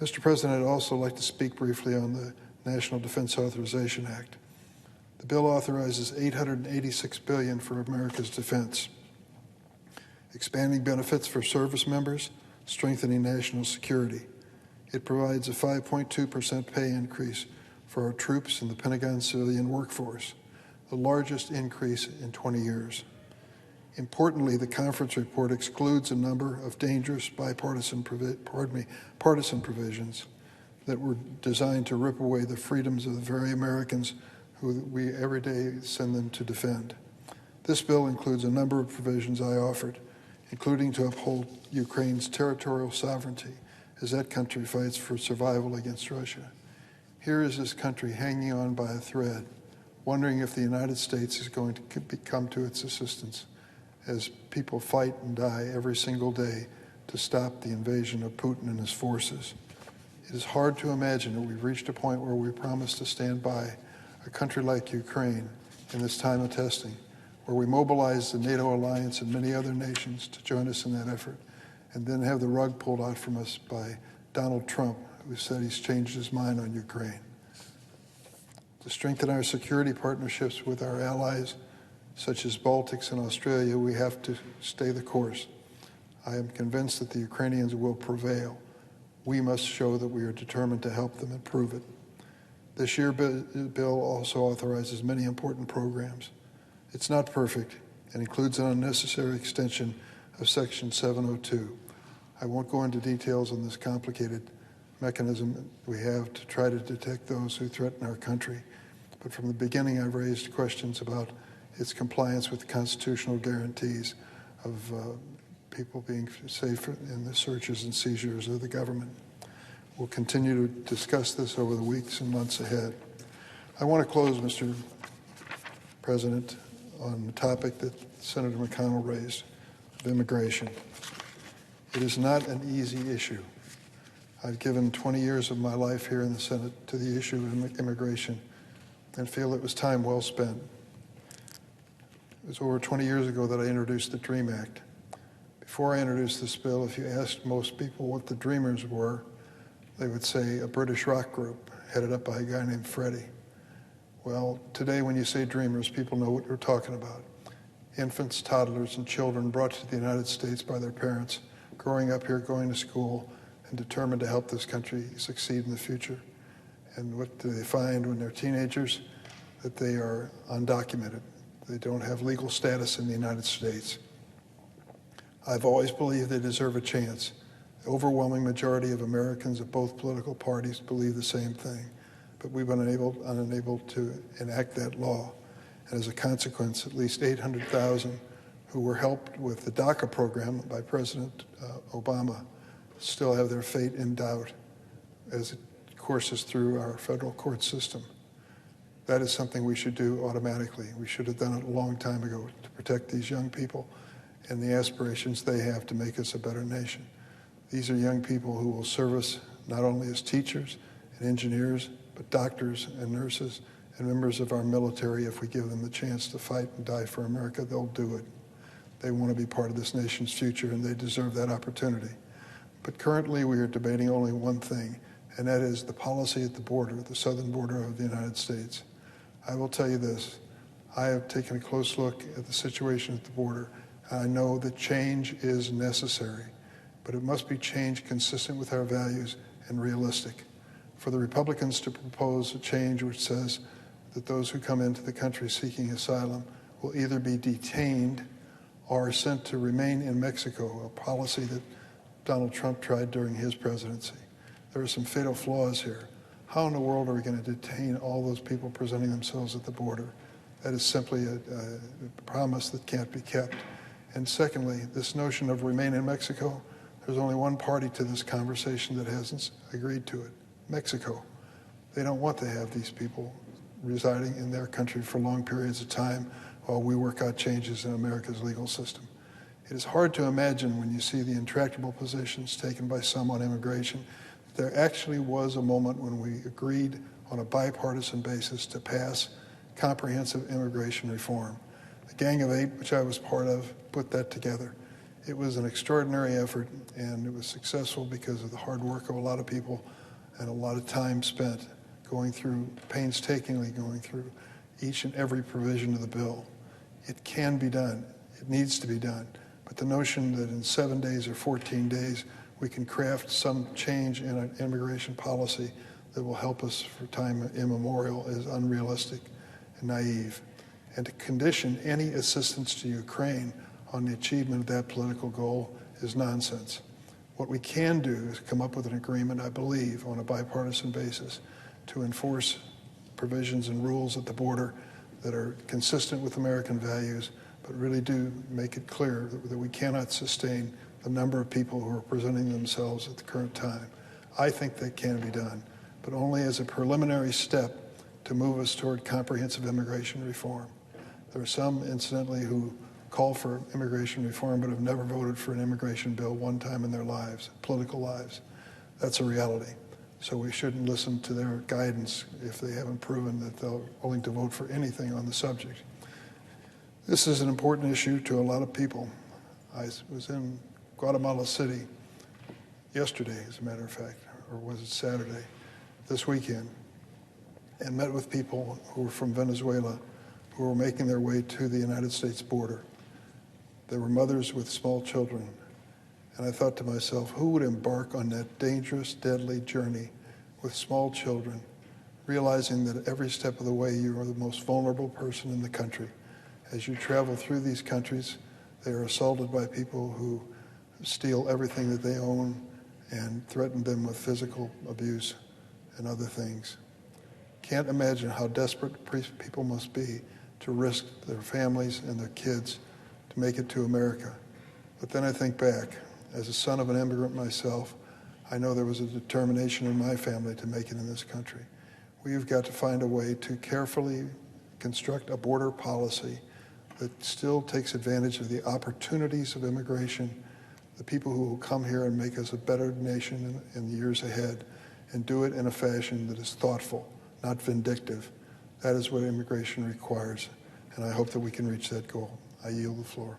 Mr. President, I'd also like to speak briefly on the National Defense Authorization Act. The bill authorizes $886 billion for America's defense, expanding benefits for service members, strengthening national security. It provides a 5.2% pay increase for our troops in the Pentagon civilian workforce, the largest increase in 20 years. Importantly, the conference report excludes a number of dangerous partisan provisions that were designed to rip away the freedoms of the very Americans who we every day send them to defend. This bill includes a number of provisions I offered, including to uphold Ukraine's territorial sovereignty as that country fights for survival against Russia. Here is this country hanging on by a thread, wondering if the United States is going to come to its assistance as people fight and die every single day to stop the invasion of Putin and his forces. It is hard to imagine that we've reached a point where we promise to stand by a country like Ukraine in this time of testing, where we mobilize the NATO alliance and many other nations to join us in that effort, and then have the rug pulled out from us by Donald Trump, who said he's changed his mind on Ukraine. To strengthen our security partnerships with our allies, such as Baltics and Australia, we have to stay the course. I am convinced that the Ukrainians will prevail. We must show that we are determined to help them and prove it. This year's bill also authorizes many important programs. It's not perfect and includes an unnecessary extension of Section 702. I won't go into details on this complicated mechanism we have to try to detect those who threaten our country, but from the beginning I've raised questions about its compliance with the constitutional guarantees of people being safe in the searches and seizures of the government. We'll continue to discuss this over the weeks and months ahead. I want to close, Mr. President, on the topic that Senator McConnell raised of immigration. It is not an easy issue. I've given 20 years of my life here in the Senate to the issue of immigration and feel it was time well spent. It was over 20 years ago that I introduced the DREAM Act. Before I introduced this bill, if you asked most people what the Dreamers were, they would say a British rock group headed up by a guy named Freddie. Well, today when you say Dreamers, people know what you're talking about. Infants, toddlers, and children brought to the United States by their parents, growing up here, going to school, and determined to help this country succeed in the future. And what do they find when they're teenagers? That they are undocumented. They don't have legal status in the United States. I've always believed they deserve a chance. The overwhelming majority of Americans of both political parties believe the same thing, but we've been unable to enact that law. And as a consequence, at least 800,000 who were helped with the DACA program by President Obama still have their fate in doubt as it courses through our federal court system. That is something we should do automatically. We should have done it a long time ago to protect these young people and the aspirations they have to make us a better nation. These are young people who will serve us not only as teachers and engineers, but doctors and nurses and members of our military. If we give them the chance to fight and die for America, they'll do it. They want to be part of this nation's future, and they deserve that opportunity. But currently, we are debating only one thing, and that is the policy at the border, the southern border of the United States. I will tell you this. I have taken a close look at the situation at the border. I know that change is necessary, but it must be change consistent with our values and realistic. For the Republicans to propose a change which says that those who come into the country seeking asylum will either be detained or sent to remain in Mexico, a policy that Donald Trump tried during his presidency. There are some fatal flaws here. How in the world are we going to detain all those people presenting themselves at the border? That is simply a promise that can't be kept. And secondly, this notion of remain in Mexico, there's only one party to this conversation that hasn't agreed to it, Mexico. They don't want to have these people residing in their country for long periods of time while we work out changes in America's legal system. It is hard to imagine when you see the intractable positions taken by some on immigration. There actually was a moment when we agreed on a bipartisan basis to pass comprehensive immigration reform. The Gang of Eight, which I was part of, put that together. It was an extraordinary effort, and it was successful because of the hard work of a lot of people and a lot of time spent painstakingly going through each and every provision of the bill. It can be done. It needs to be done. But the notion that in 7 days or 14 days we can craft some change in an immigration policy that will help us for time immemorial is unrealistic and naive. And to condition any assistance to Ukraine on the achievement of that political goal is nonsense. What we can do is come up with an agreement, I believe, on a bipartisan basis to enforce provisions and rules at the border that are consistent with American values, but really do make it clear that we cannot sustain the number of people who are presenting themselves at the current time. I think that can be done, but only as a preliminary step to move us toward comprehensive immigration reform. There are some, incidentally, who call for immigration reform but have never voted for an immigration bill one time in their lives, political lives. That's a reality. So we shouldn't listen to their guidance if they haven't proven that they're willing to vote for anything on the subject. This is an important issue to a lot of people. I was in Guatemala City yesterday, as a matter of fact, or was it Saturday, this weekend, and met with people who were from Venezuela who were making their way to the United States border. They were mothers with small children. And I thought to myself, who would embark on that dangerous, deadly journey with small children, realizing that every step of the way you are the most vulnerable person in the country. As you travel through these countries, they are assaulted by people who steal everything that they own and threaten them with physical abuse and other things. Can't imagine how desperate people must be to risk their families and their kids to make it to America. But then I think back, as a son of an immigrant myself, I know there was a determination in my family to make it in this country. We've got to find a way to carefully construct a border policy that still takes advantage of the opportunities of immigration, the people who will come here and make us a better nation in the years ahead, and do it in a fashion that is thoughtful, not vindictive. That is what immigration requires, and I hope that we can reach that goal. I yield the floor.